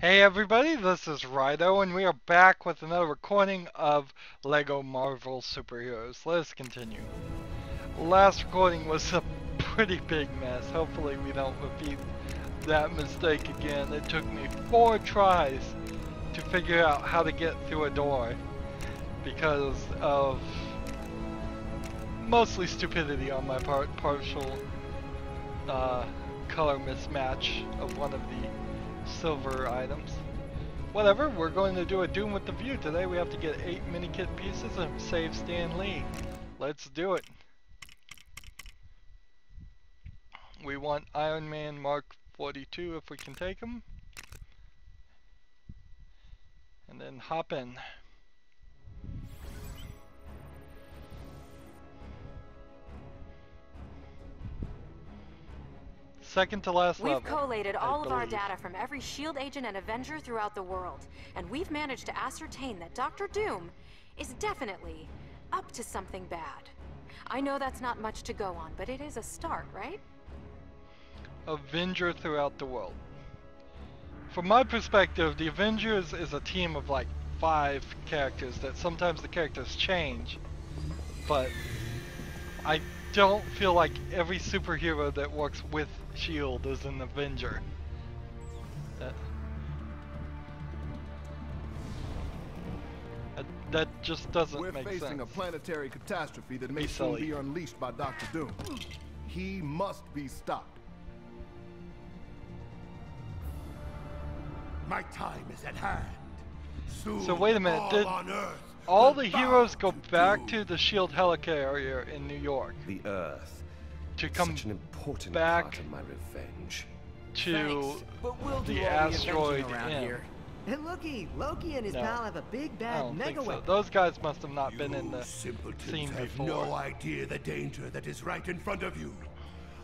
Hey everybody, this is Rydo, and we are back with another recording of LEGO Marvel Superheroes. Let's continue. Last recording was a pretty big mess. Hopefully we don't repeat that mistake again. It took me 4 tries to figure out how to get through a door because of mostly stupidity on my part, partial color mismatch of one of the silver items. Whatever, we're going to do a Doom with the View today. We have to get 8 mini kit pieces and save Stan Lee. Let's do it. We want Iron Man Mark 42 if we can take him. And then hop in. Second to last level. We've collated all of our data from every S.H.I.E.L.D. agent and Avenger throughout the world, and we've managed to ascertain that Dr. Doom is definitely up to something bad. I know that's not much to go on, but it is a start, right? Avenger throughout the world. From my perspective, the Avengers is a team of like 5 characters that sometimes the characters change, but I don't feel like every superhero that works with S.H.I.E.L.D. is an Avenger. That just doesn't make sense. We're facing a planetary catastrophe that may soon be unleashed by Dr. Doom. He must be stopped. My time is at hand. Soon, so wait a minute, did all the heroes go back to the S.H.I.E.L.D. helicarrier in New York? The Earth. To come Such an important back part of my revenge. To we'll the asteroid here. And Loki and his pal have a big bad mega weapon. Those guys must have not been in the simpletons scene have before. No idea the danger that is right in front of you.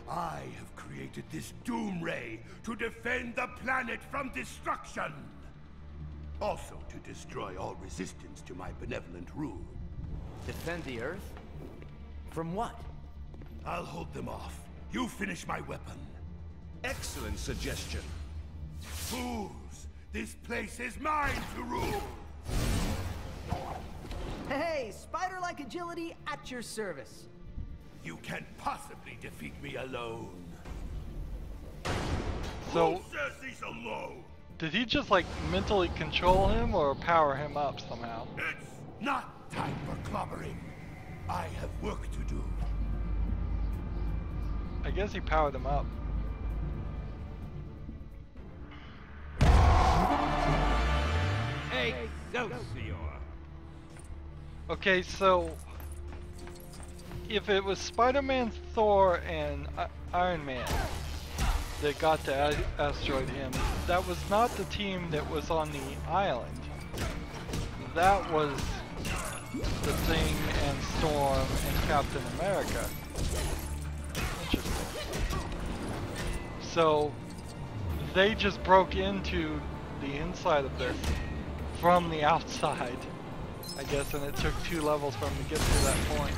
I have created this Doom Ray to defend the planet from destruction. Also to destroy all resistance to my benevolent rule. Defend the Earth? From what? I'll hold them off. You finish my weapon. Excellent suggestion. Fools! This place is mine to rule! Hey, spider-like agility at your service. You can't possibly defeat me alone. So, who says he's alone? Did he just like mentally control him or power him up somehow? It's not time for clobbering. I have work to do. I guess he powered him up. Excelsior! Okay, so if it was Spider-Man, Thor, and Iron Man that got to asteroid him, that was not the team that was on the island. That was the Thing and Storm and Captain America. Interesting. So they just broke into the inside of this from the outside, I guess, and it took 2 levels for them to get to that point.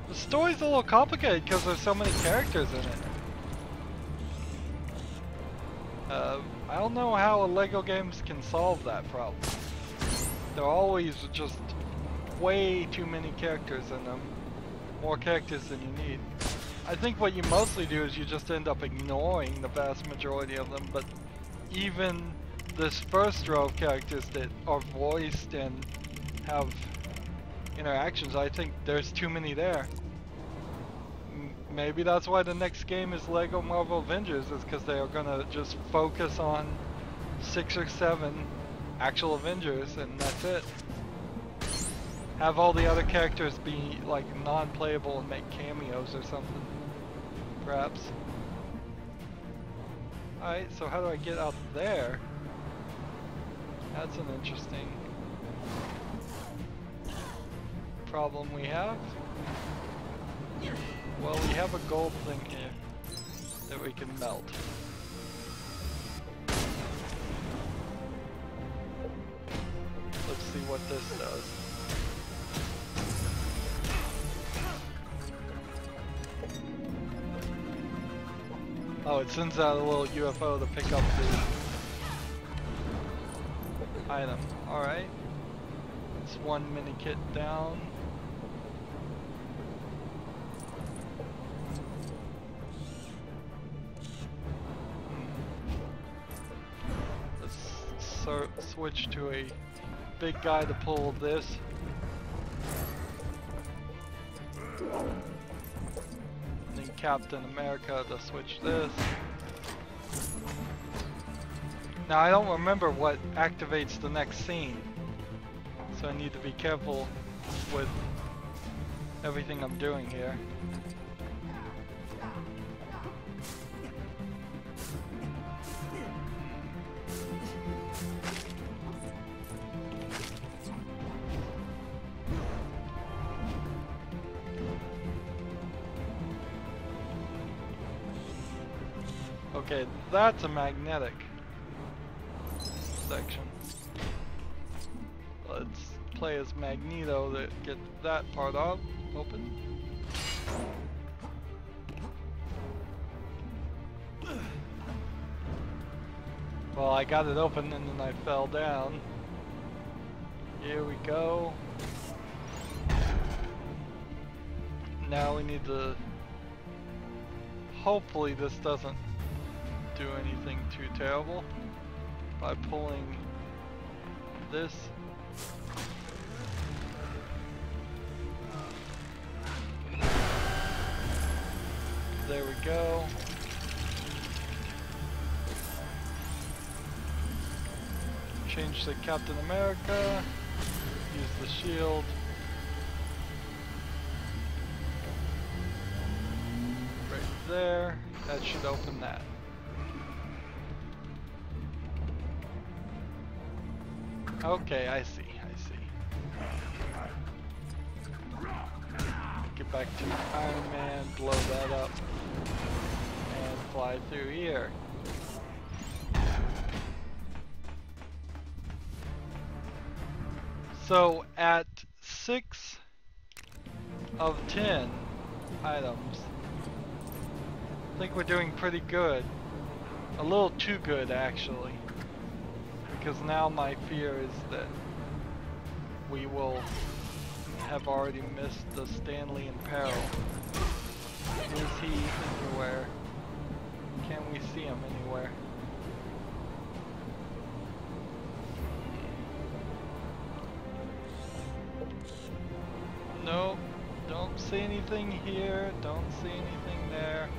The story's a little complicated because there's so many characters in it. I don't know how LEGO games can solve that problem. There are always just way too many characters in them. More characters than you need. I think what you mostly do is you just end up ignoring the vast majority of them, but even this first row of characters that are voiced and have interactions, I think there's too many there. Maybe that's why the next game is LEGO Marvel Avengers, is because they are gonna just focus on 6 or 7 actual Avengers and that's it. Have all the other characters be like non-playable and make cameos or something, perhaps. Alright, so how do I get out there? That's an interesting problem we have. Well, we have a gold thing here that we can melt. Let's see what this does. Oh, it sends out a little UFO to pick up the item. Alright. It's 1 mini kit down. Let's switch to a big guy to pull this. And then Captain America to switch this. Now I don't remember what activates the next scene, so I need to be careful with everything I'm doing here. Okay, that's a magnetic section. Let's play as Magneto to get that part off, open. Well, I got it open and then I fell down. Here we go. Now we need to... Hopefully this doesn't do anything too terrible by pulling this. There we go. Change to Captain America. Use the shield. Right there. That should open that. Okay, I see. Get back to Iron Man, blow that up, and fly through here. So at 6 of 10 items, I think we're doing pretty good. A little too good, actually. Because now my fear is that we will have already missed the Stanley in peril. Is he anywhere? Can we see him anywhere? Nope, don't see anything here, don't see anything there.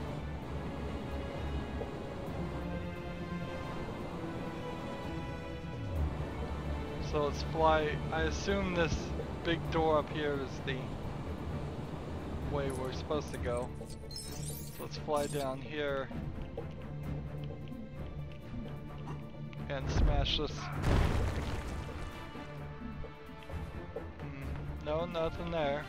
So let's fly. I assume this big door up here is the way we're supposed to go. So let's fly down here and smash this. No, nothing there.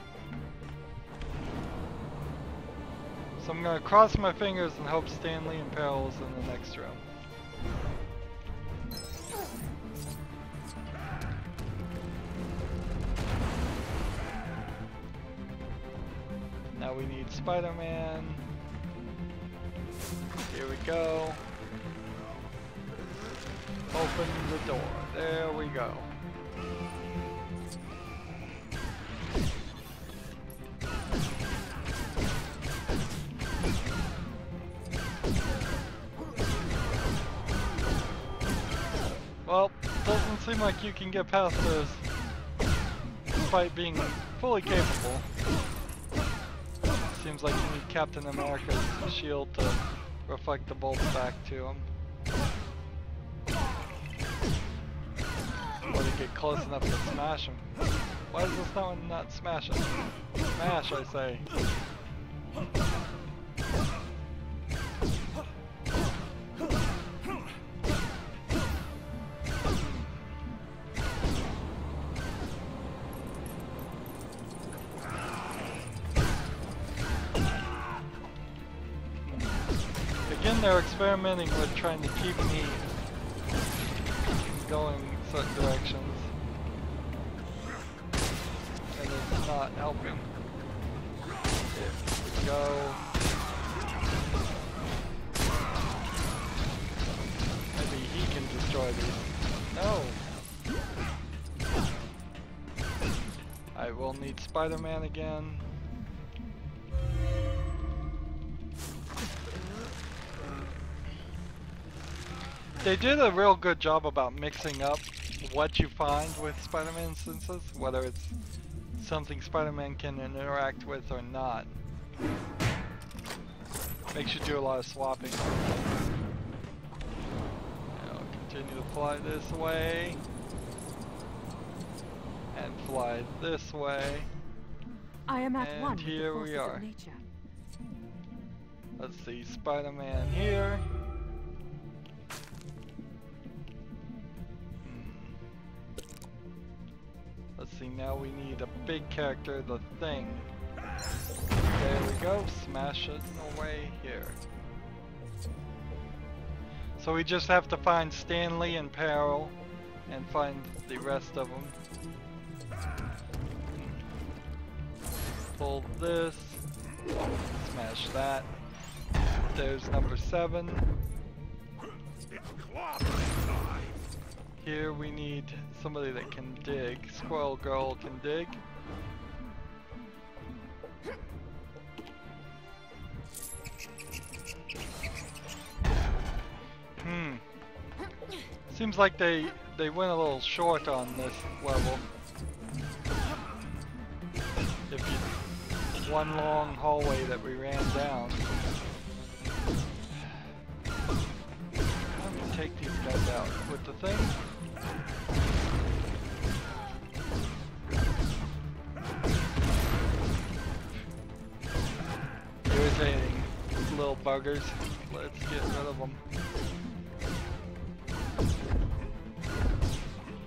So I'm gonna cross my fingers and hope Stanley in peril is in the next room. Now we need Spider-Man. Here we go. Open the door. There we go. Well, doesn't seem like you can get past this despite being fully capable. Seems like you need Captain America's shield to reflect the bolts back to him. Or to get close enough to smash him. Why is this one not smashing? Smash, I say. Again, they're experimenting with trying to keep me going certain directions, and it's not helping. Here we go. Spidey. No! I will need Spider-Man again. They did a real good job about mixing up what you find with Spider-Man instances, whether it's something Spider-Man can interact with or not. Makes you do a lot of swapping. I'll continue to fly this way. And fly this way. I am at one and with the here we forces of are. nature. Let's see, Spider-Man here. Let's see, now we need a big character, the Thing. There we go, smash it away here. So we just have to find Stanley and Peril and find the rest of them. Pull this, smash that. There's number 7. Here we need somebody that can dig. Squirrel Girl can dig. Seems like they went a little short on this level. If you one long hallway that we ran down. I'm gonna take these guys out with the Thing. Irritating little buggers. Let's get rid of them.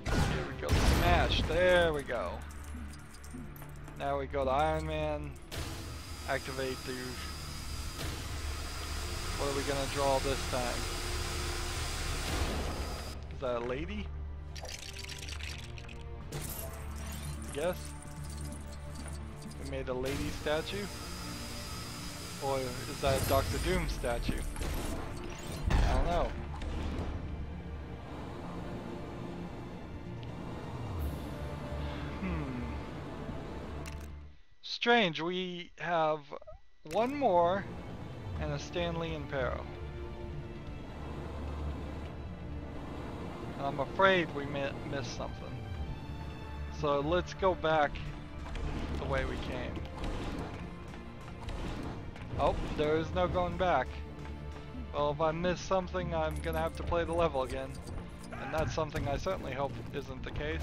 Here we go. Smash. There we go. Now we go to Iron Man. Activate the... What are we gonna draw this time? Is that a lady? Yes. We made a lady statue? Or is that a Dr. Doom statue? I don't know. Strange, we have one more and a Stanley and Peril. I'm afraid we missed something. So let's go back the way we came. Oh, there is no going back. Well, if I miss something, I'm gonna have to play the level again. And that's something I certainly hope isn't the case.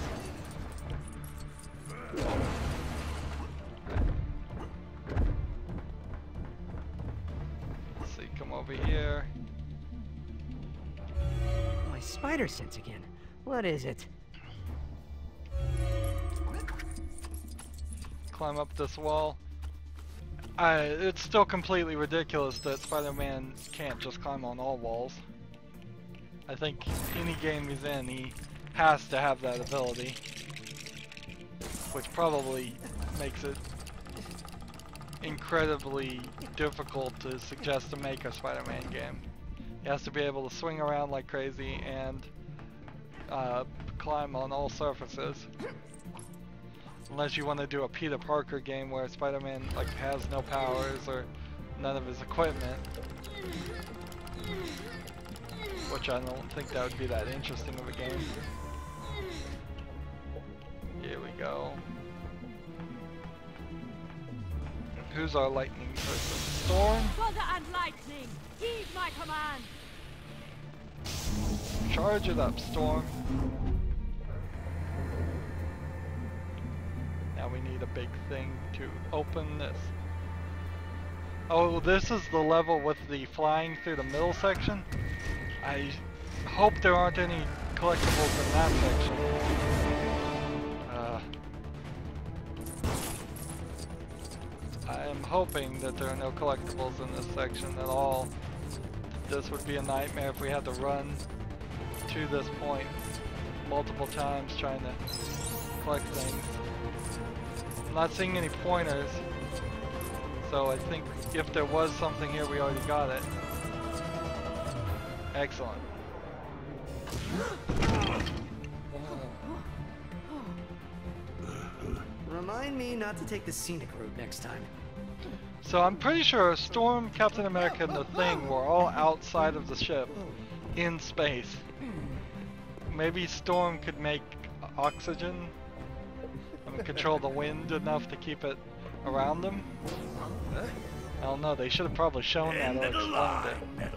Let's see, come over here. My spider sense again. What is it? Climb up this wall. It's still completely ridiculous that Spider-Man can't just climb on all walls. I think any game he's in, he has to have that ability. Which probably makes it incredibly difficult to suggest to make a Spider-Man game. He has to be able to swing around like crazy and climb on all surfaces. Unless you want to do a Peter Parker game where Spider-Man like has no powers or none of his equipment. Which I don't think that would be that interesting of a game. Here we go. Who's our lightning person? Storm? Thunder and lightning! Heed my command! Charge it up, Storm. Now we need a big thing to open this. Oh, this is the level with the flying through the middle section? I hope there aren't any collectibles in that section. I am hoping that there are no collectibles in this section at all. This would be a nightmare if we had to run to this point multiple times trying to collect things. I'm not seeing any pointers, so I think if there was something here, we already got it. Excellent. Remind me not to take the scenic route next time. So I'm pretty sure Storm, Captain America, and the Thing were all outside of the ship, in space. Maybe Storm could make oxygen and control the wind enough to keep it around them. I don't know, they should have probably shown that or explained it.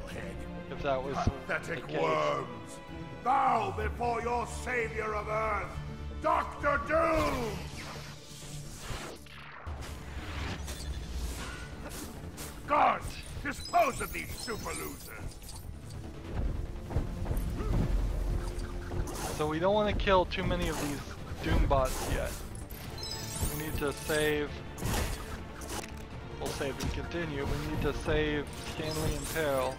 If that was Pathetic the case. worms! Bow before your savior of Earth, Dr. Doom! Guards, dispose of these super losers! So we don't want to kill too many of these Doombots yet. We need to save... We'll save and continue. We need to save Stanley and Peril.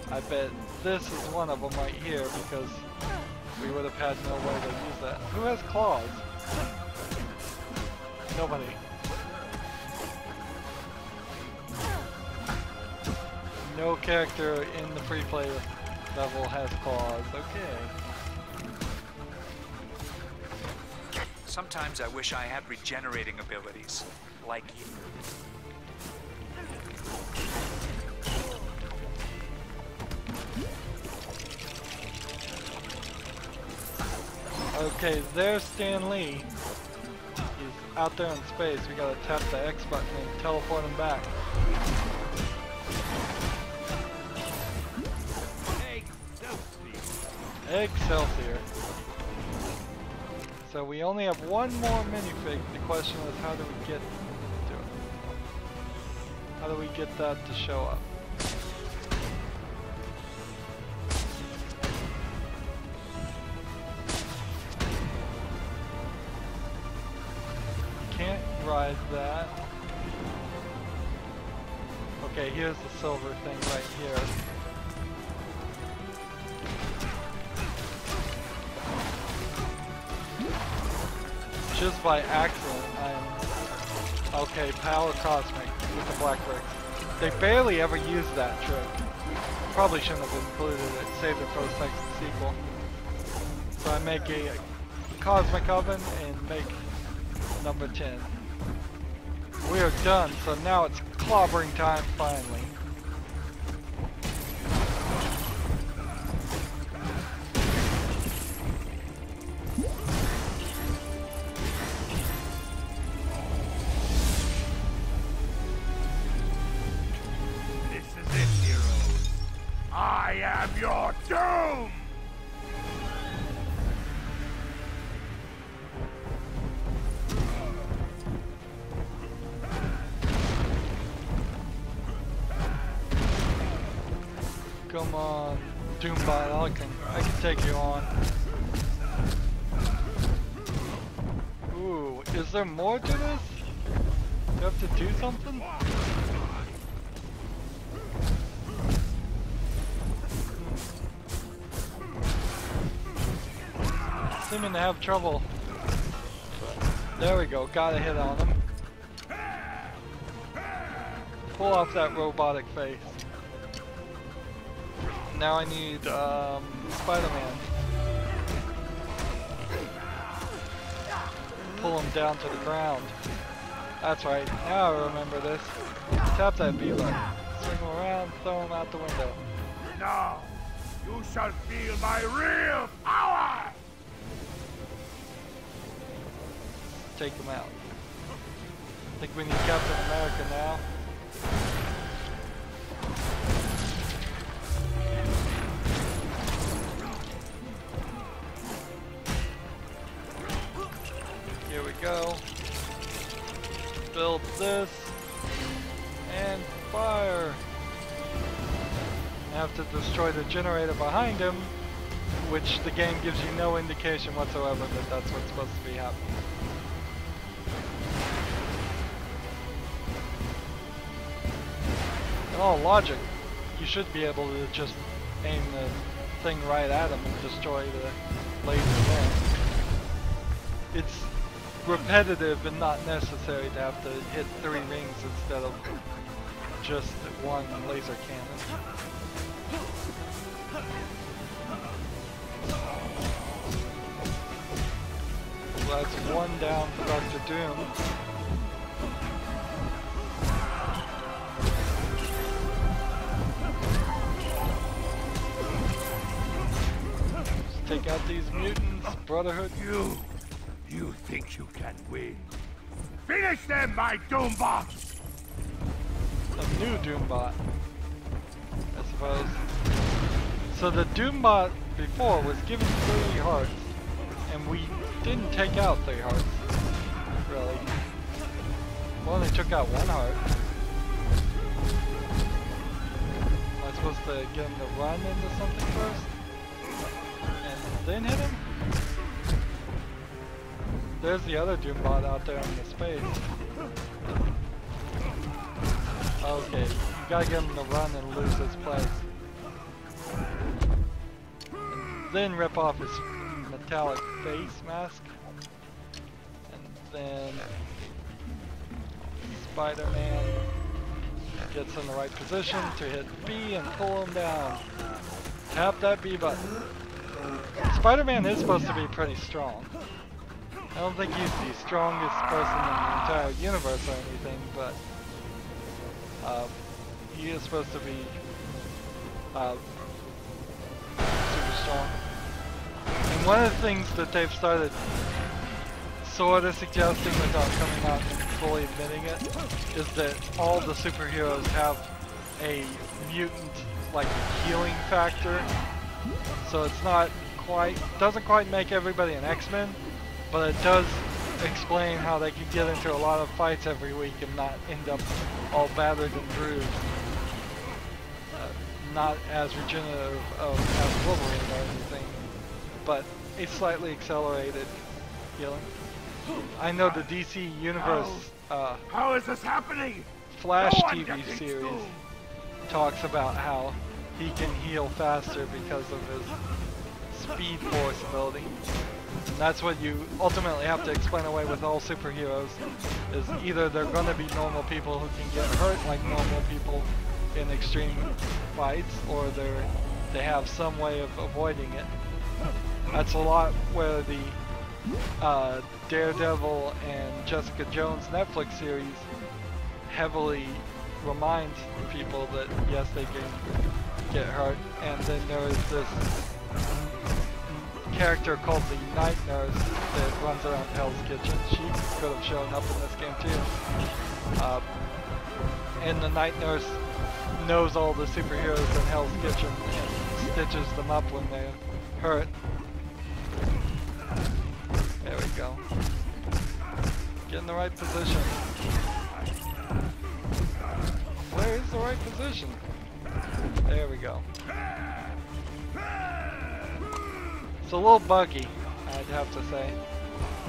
I bet this is one of them right here because we would have had no way to use that. Who has claws? Nobody. No character in the free play level has claws. Okay. Sometimes I wish I had regenerating abilities, like you. Okay, there's Stan Lee. He's out there in space. We gotta tap the X button and teleport him back. Excelsior. So we only have one more minifig. The question is, how do we get to it? How do we get that to show up? Can't ride that. Okay, here's the silver thing right here. Just by accident, I'm... Okay, Power Cosmic with the Black Bricks. They barely ever use that trick. Probably shouldn't have included it, saved it for the second sequel. So I make a Cosmic Oven and make number 10. We are done, so now it's clobbering time finally. I am your doom! Come on, Doombot, I can take you on. Ooh, is there more to this? Do you have to do something? Seeming to have trouble. There we go, got a hit on him. Pull off that robotic face. Now I need Spider-Man. Pull him down to the ground. That's right, now I remember this. Tap that B button. Swing him around, throw him out the window. Now, you shall feel my real power! Take him out. I think we need Captain America now. Here we go. Build this. And fire. I have to destroy the generator behind him, which the game gives you no indication whatsoever that that's what's supposed to be happening. In all logic, you should be able to just aim the thing right at him and destroy the laser there. It's repetitive and not necessary to have to hit 3 rings instead of just one laser cannon. That's one down for Dr. Doom. Let's take out these mutants, Brotherhood. You think you can win? Finish them, my Doombot! A new Doombot, I suppose. So the Doombot before was given 3 hearts, and we didn't take out 3 hearts, really. We only took out 1 heart. Am I supposed to get him to run into something first? And then hit him? There's the other Doombot out there in the space. Okay, you gotta get him to run and lose his place. And then rip off his metallic face mask. And then Spider-Man gets in the right position to hit B and pull him down. Tap that B button. Spider-Man is supposed to be pretty strong. I don't think he's the strongest person in the entire universe or anything, but he is supposed to be super strong. And one of the things that they've started sort of suggesting without coming out and fully admitting it is that all the superheroes have a mutant like healing factor. So it's not quite, doesn't quite make everybody an X-Men, but it does explain how they can get into a lot of fights every week and not end up all battered and bruised. Not as regenerative as Wolverine or anything, but a slightly accelerated healing. I know the DC Universe how is this happening? Flash TV series talks about how he can heal faster because of his Speed Force ability. And that's what you ultimately have to explain away with all superheroes, is either they're going to be normal people who can get hurt like normal people in extreme fights, or they have some way of avoiding it. That's a lot where the Daredevil and Jessica Jones Netflix series heavily reminds people that yes, they can get hurt. And then there is this character called the Night Nurse that runs around Hell's Kitchen. She could have shown up in this game too. And the Night Nurse knows all the superheroes in Hell's Kitchen and stitches them up when they're hurt. There we go. Get in the right position. Where is the right position? There we go. It's a little buggy, I'd have to say.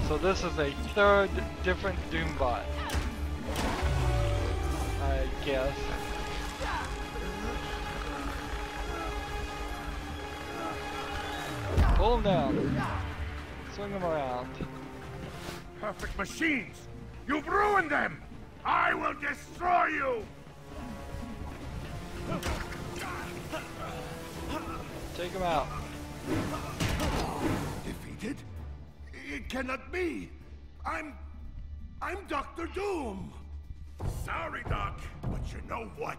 So this is a third different Doombot, I guess. Pull him down. Swing him around. Perfect machines! You've ruined them! I will destroy you! Take him out. Defeated? It cannot be! I'm Dr. Doom! Sorry, Doc, but you know what?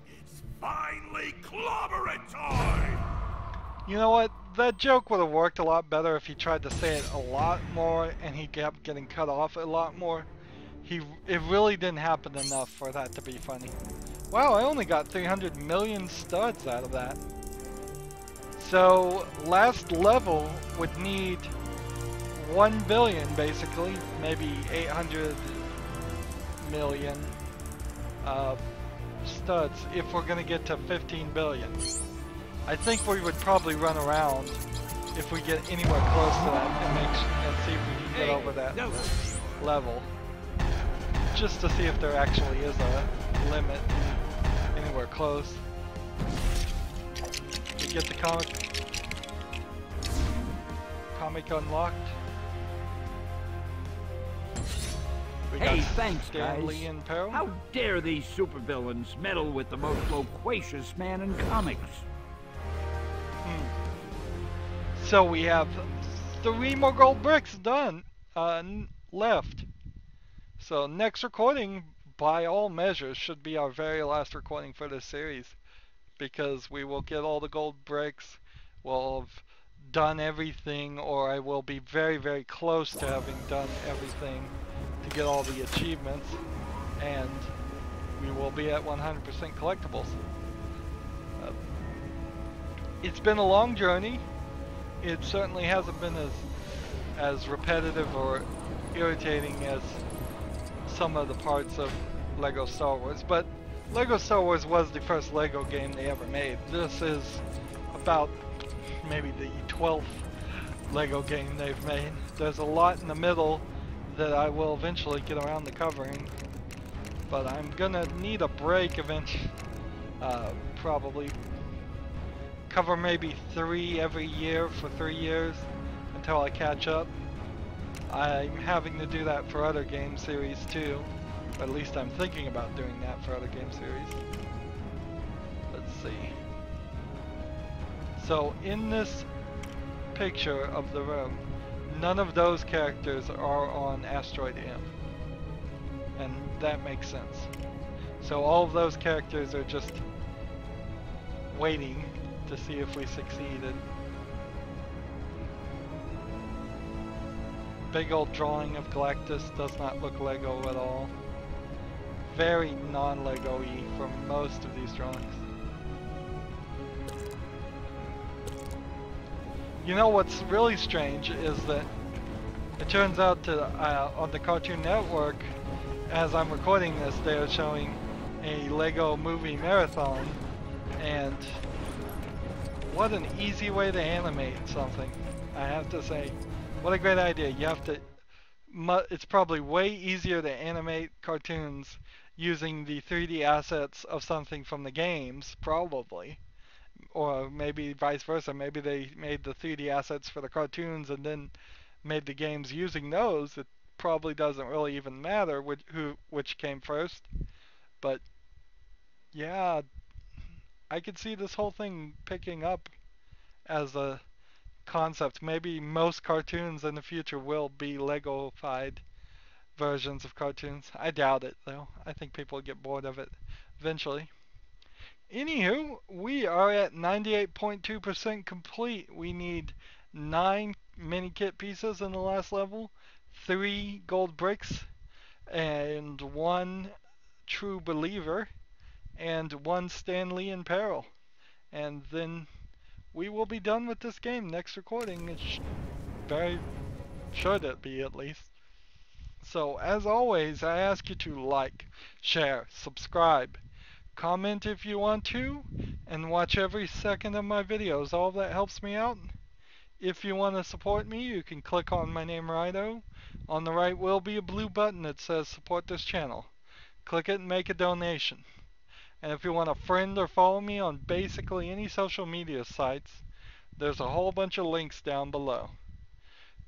It's finally clobbering time! You know what? That joke would have worked a lot better if he tried to say it a lot more and he kept getting cut off a lot more. It really didn't happen enough for that to be funny. Wow, I only got 300 million studs out of that. So last level would need 1 billion basically, maybe 800 million studs if we're gonna get to 15 billion. I think we would probably run around if we get anywhere close to that and see if we can get over that level. Just to see if there actually is a limit anywhere close. You get the comic unlocked. Hey, thanks, Stan guys. Lee in peril. How dare these supervillains meddle with the most loquacious man in comics? So we have 3 more gold bricks done. left. So next recording, by all measures, should be our very last recording for this series, because we will get all the gold bricks, we'll have done everything, or I will be very, very close to having done everything to get all the achievements, and we will be at 100% collectibles. It's been a long journey. It certainly hasn't been as repetitive or irritating as some of the parts of Lego Star Wars, but Lego Star Wars was the first Lego game they ever made. This is about maybe the 12th Lego game they've made. There's a lot in the middle that I will eventually get around to covering, but I'm gonna need a break eventually. Probably cover maybe 3 every year for 3 years until I catch up. I'm having to do that for other game series too. Or at least I'm thinking about doing that for other game series. Let's see. So in this picture of the room, none of those characters are on Asteroid M. And that makes sense. So all of those characters are just waiting to see if we succeeded. Big old drawing of Galactus does not look Lego at all. Very non-Lego-y for most of these drawings. You know what's really strange is that it turns out to on the Cartoon Network, as I'm recording this, they are showing a Lego movie marathon, and what an easy way to animate something, I have to say. What a great idea. You have to, it's probably way easier to animate cartoons using the 3D assets of something from the games, probably. Or maybe vice versa. Maybe they made the 3D assets for the cartoons and then made the games using those. It probably doesn't really even matter which came first. But yeah, I could see this whole thing picking up as a concept. Maybe most cartoons in the future will be Lego-fied versions of cartoons. I doubt it though. I think people will get bored of it eventually. Anywho, we are at 98.2% complete. We need 9 mini kit pieces in the last level, 3 gold bricks, and 1 true believer, and 1 Stan Lee in peril. And then we will be done with this game. Next recording, it should it be at least. So as always, I ask you to like, share, subscribe, comment if you want to, and watch every second of my videos. All that helps me out. If you want to support me, you can click on my name, Rydo. On the right will be a blue button that says support this channel. Click it and make a donation. And if you want to friend or follow me on basically any social media sites, there's a whole bunch of links down below.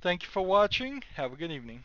Thank you for watching. Have a good evening.